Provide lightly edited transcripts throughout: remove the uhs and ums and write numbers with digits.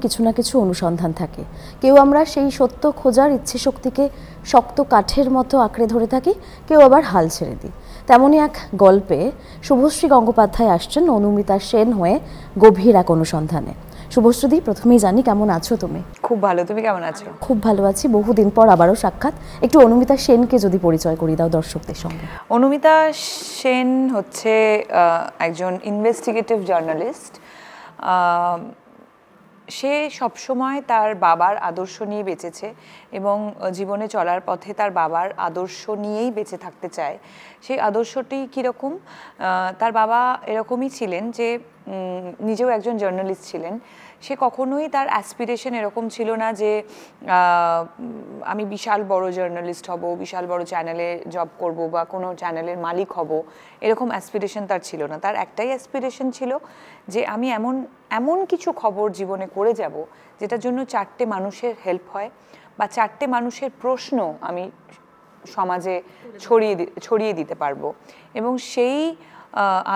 কিছু না কিছু অনুসন্ধান থাকে। কেউ আমরা সেই সত্য খোঁজার ইচ্ছে শক্তিকে শক্ত কাঠের মতো আঁকড়ে ধরে থাকি, কেউ আবার হাল ছেড়ে দিই। তেমনই এক গল্পে শুভশ্রী গঙ্গোপাধ্যায় আসছেন অনুমিতা সেন হয়ে গভীর এক অনুসন্ধানে। শুভশ্রী, প্রথমেই জানি কেমন আছো তুমি? খুব ভালো, তুমি কেমন আছো? খুব ভালো আছি, বহুদিন পর আবারও সাক্ষাৎ। একটু অনুমিতা সেনকে যদি পরিচয় করিয়ে দাও দর্শকদের সঙ্গে। অনুমিতা সেন হচ্ছে একজন ইনভেস্টিগেটিভ জার্নালিস্ট। সে সবসময় তার বাবার আদর্শ নিয়ে বেঁচেছে এবং জীবনে চলার পথে তার বাবার আদর্শ নিয়েই বেঁচে থাকতে চায়। সেই আদর্শটি কীরকম? তার বাবা এরকমই ছিলেন যে নিজেও একজন জার্নালিস্ট ছিলেন। সে কখনোই তার অ্যাসপিরেশন এরকম ছিল না যে আমি বিশাল বড় জার্নালিস্ট হব, বিশাল বড় চ্যানেলে জব করব বা কোনো চ্যানেলের মালিক হব, এরকম অ্যাসপিরেশন তার ছিল না। তার একটাই অ্যাসপিরেশন ছিল যে আমি এমন কিছু খবর জীবনে করে যাব যেটার জন্য 4টে মানুষের হেল্প হয় বা 4টে মানুষের প্রশ্ন আমি সমাজে ছড়িয়ে দিতে পারবো। এবং সেই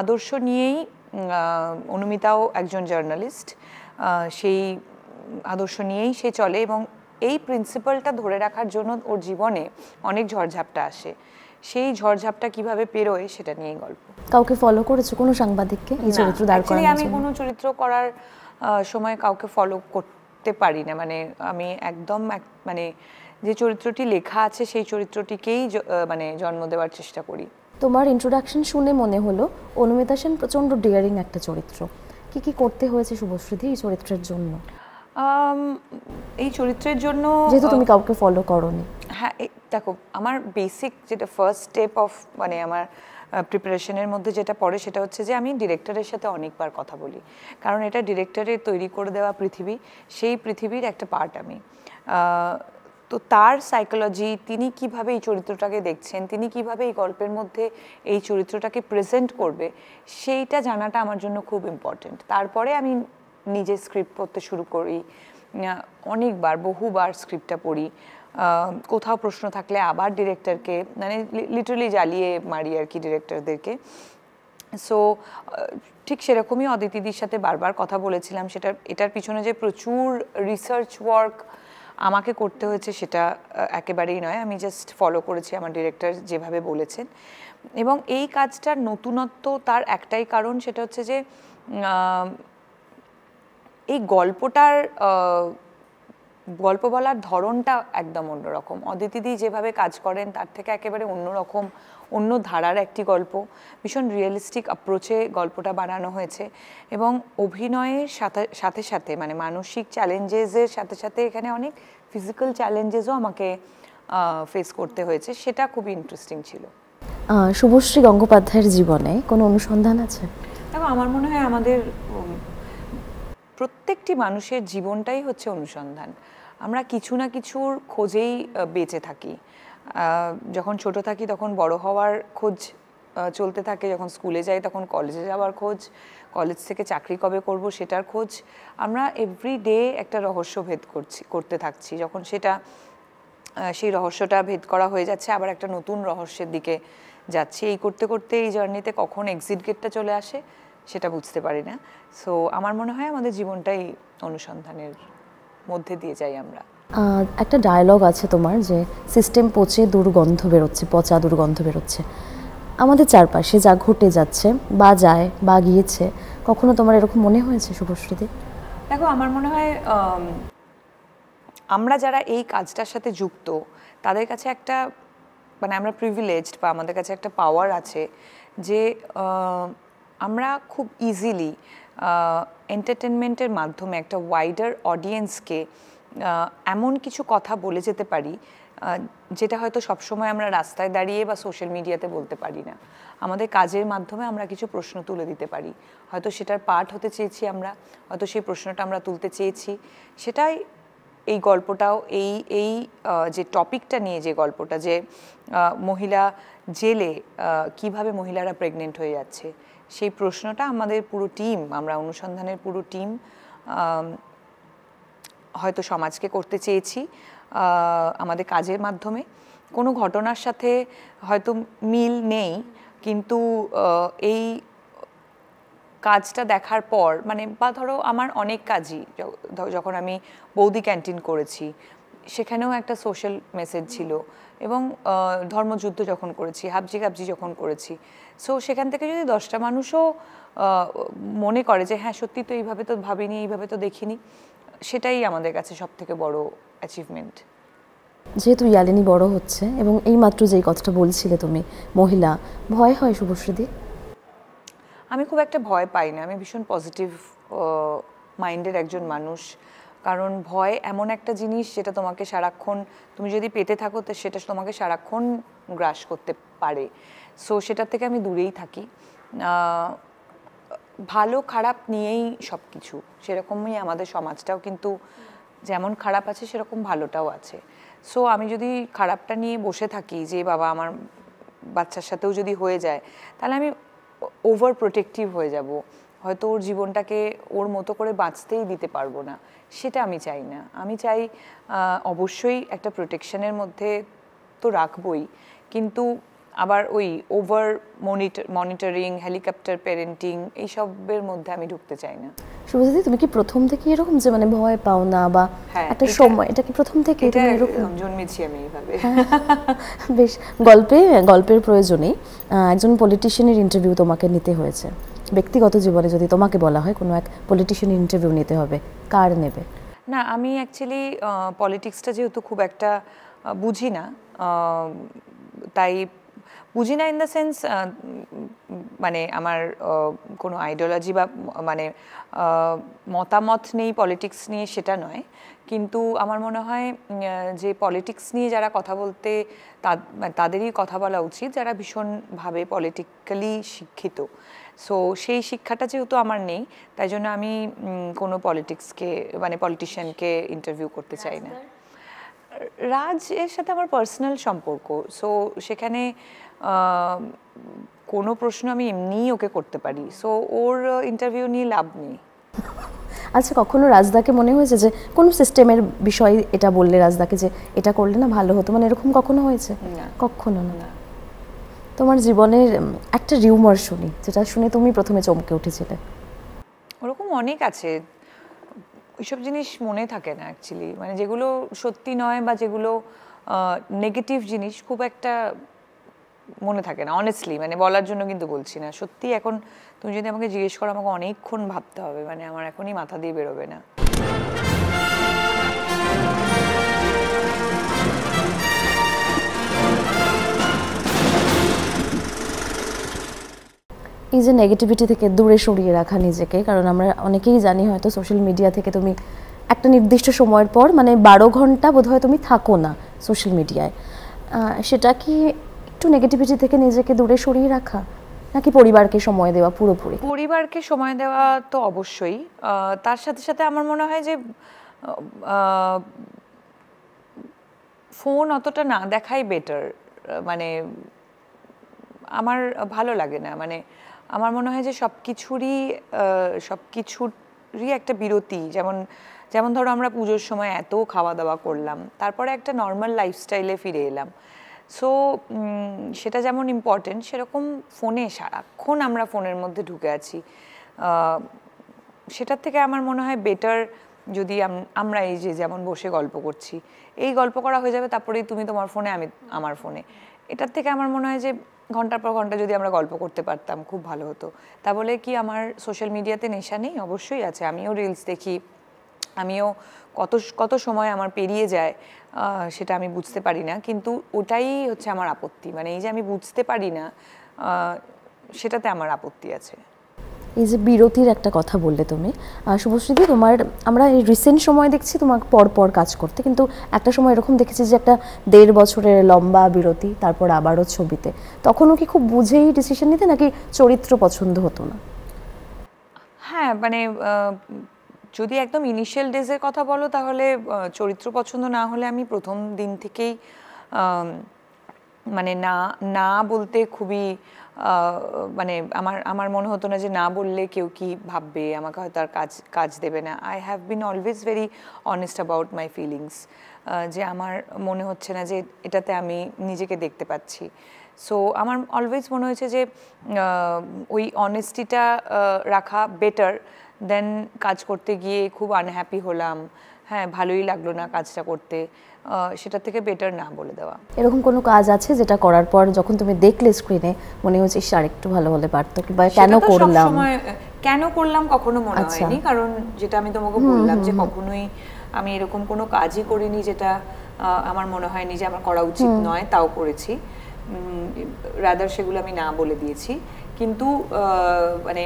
আদর্শ নিয়েই অনুমিতাও একজন জার্নালিস্ট। সেই আদর্শ নিয়েই সে চলে এবং এই প্রিন্সিপালটা ধরে রাখার জন্য ওর জীবনে অনেক ঝড়ঝাপটা আসে। সেই ঝড়ঝাপটা কিভাবে পেরোয় সেটা নিয়েই গল্প। কাউকে ফলো করেছো, কোনো সাংবাদিককে এই চরিত্র দাঁড় করানোর জন্য? আমি কোনো চরিত্র করার সময় কাউকে ফলো করতে পারি না। মানে আমি একদম মানে যে চরিত্রটি লেখা আছে সেই চরিত্রটিকেই মানে জন্ম দেওয়ার চেষ্টা করি। তোমার ইন্ট্রোডাকশন শুনে মনে হলো অনুমিতা সেন প্রচণ্ড ডিয়ারিং একটা চরিত্র। কি করতে হয়েছে শুভশ্রী এই চরিত্রের জন্য? এই চরিত্রের জন্য যেহেতু তুমি কাউকে ফলো করোনি। হ্যাঁ, দেখো, আমার বেসিক যেটা ফার্স্ট স্টেপ অফ মানে আমার প্রিপারেশনের মধ্যে যেটা পড়ে সেটা হচ্ছে যে আমি ডিরেক্টরের সাথে অনেকবার কথা বলি, কারণ এটা ডিরেক্টরের তৈরি করে দেওয়া পৃথিবী, সেই পৃথিবীর একটা পার্ট আমি। তো তার সাইকোলজি, তিনি কিভাবে এই চরিত্রটাকে দেখছেন, তিনি কিভাবে এই গল্পের মধ্যে এই চরিত্রটাকে প্রেজেন্ট করবে, সেইটা জানাটা আমার জন্য খুব ইম্পর্টেন্ট। তারপরে আমি নিজে স্ক্রিপ্ট পড়তে শুরু করি, অনেকবার বহুবার স্ক্রিপ্টটা পড়ি, কোথাও প্রশ্ন থাকলে আবার ডিরেক্টরকে মানে লিটারালি জ্বালিয়ে মারি আর কি ডিরেক্টরদেরকে। সো ঠিক সেরকমই অদিতিদির সাথে বারবার কথা বলেছিলাম। এটার পিছনে যে প্রচুর রিসার্চ ওয়ার্ক আমাকে করতে হয়েছে সেটা একেবারেই নয়, আমি জাস্ট ফলো করেছি আমার ডিরেক্টর যেভাবে বলেছেন। এবং এই কাজটার নতুনত্ব তার একটাই কারণ, সেটা হচ্ছে যে এই গল্প বলার ধরনটা একদম অন্যরকম। অদিতিদি যেভাবে কাজ করেন তার থেকে একেবারে অন্যরকম, অন্য ধারার একটি গল্প, ভীষণ রিয়েলিস্টিক অ্যাপ্রোচে গল্পটা বানানো হয়েছে। এবং অভিনয়ের সাথে সাথে মানে মানসিক চ্যালেঞ্জেসের সাথে সাথে এখানে অনেক ফিজিক্যাল চ্যালেঞ্জেসও আমাকে ফেস করতে হয়েছে, সেটা খুবই ইন্টারেস্টিং ছিল। শুভশ্রী গঙ্গোপাধ্যায়ের জীবনে কোনো অনুসন্ধান আছে? দেখো, আমার মনে হয় আমাদের প্রত্যেকটি মানুষের জীবনটাই হচ্ছে অনুসন্ধান। আমরা কিছু না কিছুর খোঁজেই বেঁচে থাকি। যখন ছোট থাকি তখন বড় হওয়ার খোঁজ চলতে থাকে, যখন স্কুলে যাই তখন কলেজে যাওয়ার খোঁজ, কলেজ থেকে চাকরি কবে করব সেটার খোঁজ। আমরা এভরিডে একটা রহস্য ভেদ করতে থাকছি। যখন সেই রহস্যটা ভেদ করা হয়ে যাচ্ছে, আবার একটা নতুন রহস্যের দিকে যাচ্ছি। এই করতে করতে এই জার্নিতে কখন এক্সিট গেটটা চলে আসে সেটা বুঝতে পারি না। সো আমার মনে হয় আমাদের জীবনটাই অনুসন্ধানের মধ্যে দিয়ে যাই আমরা। একটা ডায়লগ আছে তোমার যে সিস্টেম পচে দুর্গন্ধ বেরোচ্ছে, পচা দুর্গন্ধ বেরোচ্ছে। আমাদের চারপাশে যা ঘটে যাচ্ছে বা যায় বা গিয়েছে, কখনো তোমার এরকম মনে হয়েছে শুভশ্রী? দেখো, আমার মনে হয় আমরা যারা এই কাজটার সাথে যুক্ত তাদের কাছে একটা মানে আমরা প্রিভিলেজড বা আমাদের কাছে একটা পাওয়ার আছে যে আমরা খুব ইজিলি এন্টারটেনমেন্টের মাধ্যমে একটা ওয়াইডার অডিয়েন্সকে এমন কিছু কথা বলে যেতে পারি যেটা হয়তো সবসময় আমরা রাস্তায় দাঁড়িয়ে বা সোশ্যাল মিডিয়াতে বলতে পারি না। আমাদের কাজের মাধ্যমে আমরা কিছু প্রশ্ন তুলে দিতে পারি, হয়তো সেটার পার্ট হতে চেয়েছি আমরা, হয়তো সেই প্রশ্নটা আমরা তুলতে চেয়েছি। সেটাই এই গল্পটাও এই যে টপিকটা নিয়ে যে গল্পটা, যে মহিলা জেলে কিভাবে মহিলারা প্রেগনেন্ট হয়ে যাচ্ছে, সেই প্রশ্নটা আমাদের পুরো টিম, আমরা অনুসন্ধানের পুরো টিম হয়তো সমাজকে করতে চেয়েছি আমাদের কাজের মাধ্যমে। কোনো ঘটনার সাথে হয়তো মিল নেই, কিন্তু এই কাজটা দেখার পর মানে বা ধরো আমার অনেক কাজই যখন আমি বৌদি ক্যান্টিন করেছি সেখানেও একটা সোশ্যাল মেসেজ ছিল, এবং ধর্মযুদ্ধ যখন করেছি, হাবজি কাবজি যখন করেছি, সো সেখান থেকে যদি 10টা মানুষও মনে করে যে হ্যাঁ সত্যি তো এইভাবে তো ভাবিনি, এইভাবে তো দেখিনি, সেটাই আমাদের কাছে সব থেকে বড় অ্যাচিভমেন্ট। যেহেতু ইয়ালিনী বড় হচ্ছে এবং এইমাত্র যেই কথাটা বলছিলে তুমি মহিলা, ভয় হয় শুভশ্রীদি? আমি খুব একটা ভয় পাই না, আমি ভীষণ পজিটিভ মাইন্ডের একজন মানুষ। কারণ ভয় এমন একটা জিনিস যেটা তোমাকে সারাক্ষণ, তুমি যদি পেতে থাকো তো সেটা তোমাকে সারাক্ষণ গ্রাস করতে পারে। সো সেটার থেকে আমি দূরেই থাকি। ভালো খারাপ নিয়েই সব কিছু, সেরকমই আমাদের সমাজটাও কিন্তু যেমন খারাপ আছে সেরকম ভালোটাও আছে। সো আমি যদি খারাপটা নিয়ে বসে থাকি যে বাবা আমার বাচ্চার সাথেও যদি হয়ে যায়, তাহলে আমি ওভার প্রোটেক্টিভ হয়ে যাব, হয়তো ওর জীবনটাকে ওর মতো করে বাঁচতেই দিতে পারবো না। সেটা আমি চাই না। আমি চাই অবশ্যই একটা প্রোটেকশনের মধ্যে তো রাখবই, কিন্তু আবার ওই ওভার মনিটরিং, হেলিকপ্টার প্যারেন্টিং এইসবের মধ্যে আমি ঢুকতে চাই না। শুভশ্রীদি, তুমি কি প্রথম থেকে এরকম যে মানে ভয় পাও না বা হ্যাঁ, একটা সময়, এটা কি প্রথম থেকে তুমি এরকম? জন্মেছি আমি এইভাবে। বেশ, গল্পের প্রয়োজনেই একজন পলিটিশিয়ানের ইন্টারভিউ তোমাকে নিতে হয়েছে। ব্যক্তিগত জীবনে যদি তোমাকে বলা হয় কোনো এক পলিটিশিয়ানের ইন্টারভিউ নিতে হবে, কার নেবে? না, আমি অ্যাকচুয়ালি পলিটিক্সটা যেহেতু খুব একটা বুঝি না, তাই বুঝি না ইন দ্য সেন্স মানে আমার কোনো আইডিওলজি বা মানে মতামত নেই পলিটিক্স নিয়ে সেটা নয়, কিন্তু আমার মনে হয় যে পলিটিক্স নিয়ে যারা কথা বলতে তাদেরই কথা বলা উচিত যারা ভীষণভাবে পলিটিক্যালি শিক্ষিত। সো সেই শিক্ষাটা যেহেতু আমার নেই, তাই জন্য আমি কোনো পলিটিশিয়ানকে ইন্টারভিউ করতে চাই না। রাজ এর সাথে আমার পার্সোনাল সম্পর্ক, সো সেখানে কোনো প্রশ্ন আমি এমনিই ওকে করতে পারি, সো ওর ইন্টারভিউ নিয়ে লাভ নেই। আচ্ছা, কখনো রাজদাকে মনে হয়েছে যে কোনো সিস্টেমের বিষয় এটা বললে রাজদাকে যে এটা করলে না ভালো হতো, মানে এরকম কখনো হয়েছে? না, কখনো না। তোমার জীবনের একটা রিউমার শুনি, যেটা শুনে তুমি প্রথমে চমকে উঠেছিলে। ওরকম অনেক আছে, ওইসব জিনিস মনে থাকে না অ্যাকচুয়ালি, মানে যেগুলো সত্যি নয় বা যেগুলো নেগেটিভ জিনিস খুব একটা মনে থাকে না অনেস্টলি, মানে বলার জন্য কিন্তু বলছি না, সত্যি এখন তুমি যদি আমাকে জিজ্ঞেস করো আমাকে অনেকক্ষণ ভাবতে হবে, মানে আমার এখনই মাথা দিয়ে বেরোবে না। এই যে নেগেটিভিটি থেকে দূরে সরিয়ে রাখা নিজেকে, কারণ আমরা অনেকেই জানি হয়তো সোশ্যাল মিডিয়া থেকে তুমি একটা নির্দিষ্ট সময়ের পর মানে 12 ঘন্টা বোধহয় তুমি থাকো না সোশ্যাল মিডিয়ায়, সেটা কি একটু নেগেটিভিটি থেকে নিজেকে দূরে সরিয়ে রাখা, নাকি পরিবারকে সময় দেওয়া পুরোপুরি? পরিবারকে সময় দেওয়া তো অবশ্যই, তার সাথে সাথে আমার মনে হয় যে ফোন অতটা না দেখাই বেটার, মানে আমার ভালো লাগে না, মানে আমার মনে হয় যে সব কিছুরই একটা বিরতি, যেমন যেমন ধরো আমরা পুজোর সময় এত খাওয়া দাওয়া করলাম, তারপরে একটা নর্মাল লাইফস্টাইলে ফিরে এলাম, সো সেটা যেমন ইম্পর্টেন্ট সেরকম ফোনে সারাক্ষণ আমরা ফোনের মধ্যে ঢুকে আছি, সেটার থেকে আমার মনে হয় বেটার যদি আমরা এই যে যেমন বসে গল্প করছি, এই গল্প করা হয়ে যাবে, তারপরেই তুমি তোমার ফোনে আমি আমার ফোনে, এটার থেকে আমার মনে হয় যে ঘন্টার পর ঘন্টা যদি আমরা গল্প করতে পারতাম খুব ভালো হতো। তা বলে কি আমার সোশ্যাল মিডিয়াতে নেশা নেই? অবশ্যই আছে, আমিও রিলস দেখি, আমিও কত সময় আমার পেরিয়ে যায় সেটা আমি বুঝতে পারি না, কিন্তু ওটাই হচ্ছে আমার আপত্তি, মানে এই যে আমি বুঝতে পারি না সেটাতে আমার আপত্তি আছে। এই যে বিরতির একটা কথা বললে তুমি শুভশ্রীদি, আমরা এই রিসেন্ট সময় দেখছি তোমাকে পর কাজ করতে, কিন্তু একটা সময় এরকম দেখেছি যে একটা 1.5 বছরের লম্বা বিরতি, তারপর আবারও ছবিতে, তখনও কি খুব বুঝেই ডিসিশন নিতে নাকি চরিত্র পছন্দ হতো না? হ্যাঁ, মানে যদি একদম ইনিশিয়াল ডেজের কথা বলো তাহলে চরিত্র পছন্দ না হলে আমি প্রথম দিন থেকেই মানে না বলতে খুবই মানে আমার মনে হতো না যে না বললে কেউ কি ভাববে, আমাকে হয়তো আর কাজ দেবে না। I have been always very honest about my feelings. যে আমার মনে হচ্ছে না যে এটাতে আমি নিজেকে দেখতে পাচ্ছি। সো আমার অলওয়েজ মনে হয়েছে যে ওই অনেস্টিটা রাখা বেটার দেন কাজ করতে গিয়ে খুব আনহ্যাপি হলাম, হ্যাঁ ভালোই লাগলো না কাজটা করতে, সেটা থেকে বেটার না বলে দেওয়া। এরকম কোনো কাজ আছে যেটা করার পর যখন তুমি দেখলে স্ক্রিনে মনে হচ্ছে আর একটু ভালো হলে পারতো, কিংবা কেন করলাম? কেন করলাম কখনো মনে হয়নি, কারণ যেটা আমি তোমাকে বললাম যে কখনোই আমি এরকম কোনো কাজই করিনি যেটা আমার মনে হয়নি যে আমার করা উচিত নয়, তাও করেছি। রাদার সেগুলো আমি না বলে দিয়েছি। কিন্তু মানে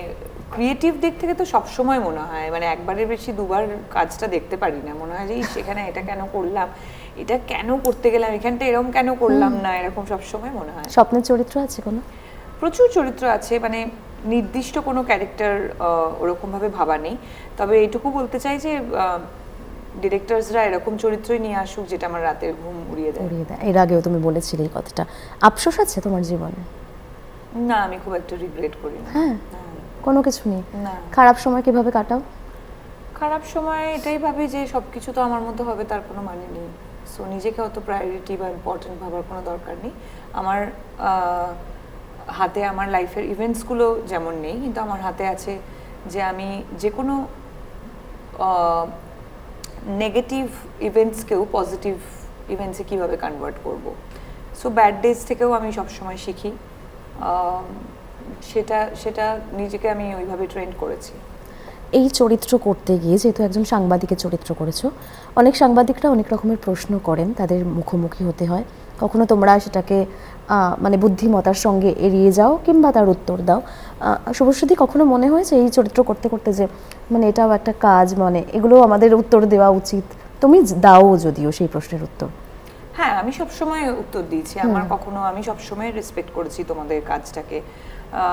ক্রিয়েটিভ দিক থেকে তো সবসময় মনে হয়, মানে একবারের বেশি দুবার কাজটা দেখতে পারি না, মনে হয় যে সেখানে এটা কেন করলাম, এটা কেন করতে গেলাম, এখানটা এরকম কেন করলাম না, এরকম সবসময় মনে হয়। স্বপ্নের চরিত্র আছে কোনো? প্রচুর চরিত্র আছে, মানে নির্দিষ্ট কোনো ক্যারেক্টার ওরকমভাবে ভাবা নেই। তবে এইটুকু বলতে চাই যে ডিরেক্টরসরা এরকম চরিত্রই নিয়ে আসুক যেটা আমার রাতের ঘুম উড়িয়ে দেয়। এর আগেও তুমি বলেছিলে এই কথাটা। আফসোস আছে তোমার জীবনে? না, আমি খুব একটা রিগ্রেট করি না। হ্যাঁ, কোনো কিছু নেই? না। খারাপ সময় কিভাবে কাটাও? খারাপ সময় এটাই ভাবি যে সবকিছু তো আমার মধ্যে হবে তার কোনো মানে নেই। সো নিজেকে অত প্রায়োরিটি বা ইম্পর্টেন্ট ভাবার কোনো দরকার নেই। আমার হাতে আমার লাইফের ইভেন্টসগুলো যেমন নেই, কিন্তু আমার হাতে আছে যে আমি যে কোনো নেগেটিভ ইভেন্টসকেও পজিটিভ ইভেন্টসে কীভাবে কনভার্ট করব। সো ব্যাড ডেজ থেকেও আমি সবসময় শিখি, সেটা নিজেকে আমি ওইভাবে ট্রেন করেছি। এই চরিত্র করতে গিয়ে, যেহেতু একজন সাংবাদিকের চরিত্র করেছো, অনেক সাংবাদিকরা অনেক রকমের প্রশ্ন করেন, তাদের মুখোমুখি হতে হয়। কখনো তোমরা সেটাকে মানে বুদ্ধিমত্তার সঙ্গে এড়িয়ে যাও কিংবা তার উত্তর দাও। শুভশ্রুতি, কখনো মনে হয়েছে এই চরিত্র করতে করতে যে মানে এটাও একটা কাজ, মানে এগুলো আমাদের উত্তর দেওয়া উচিত? তুমি দাও যদিও সেই প্রশ্নের উত্তর। হ্যাঁ, আমি সবসময় উত্তর দিয়েছি। আমি সবসময় রেসপেক্ট করেছি তোমাদের কাজটাকে।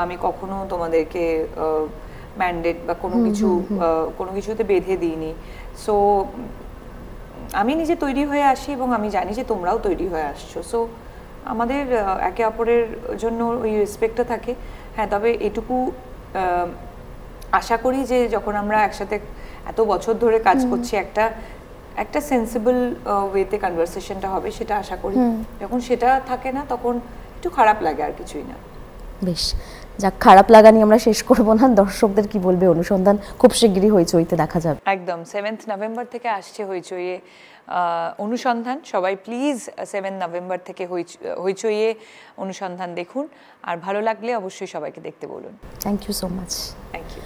আমি কখনো তোমাদেরকে ম্যান্ডেট বা কোনো কিছুতে বেঁধে দিইনি। সো আমি নিজে তৈরি হয়ে আসি এবং আমি জানি যে তোমরাও তৈরি হয়ে আসছো। সো আমাদের একে অপরের জন্য ওই রেসপেক্টটা থাকে। হ্যাঁ, তবে এটুকু আশা করি যে যখন আমরা একসাথে এত বছর ধরে কাজ করছি, একটা সেন্সিবল ওয়েতে কনভারসেশনটা হবে, সেটা আশা করি। যখন সেটা থাকে না তখন একটু খারাপ লাগে, আর কিছুই না। বেশ, যাক, খারাপ লাগা নিয়ে আমরা শেষ করব না। দর্শকদের কি বলবে? অনুসন্ধান খুব শিগগিরই হইচইতে দেখা যাবে। একদম 7 নভেম্বর থেকে আসছে হইচইয়ে অনুসন্ধান। সবাই প্লিজ 7 নভেম্বর থেকে হইচইয়ে অনুসন্ধান দেখুন, আর ভালো লাগলে অবশ্যই সবাইকে দেখতে বলুন। Thank you so much. Thank you.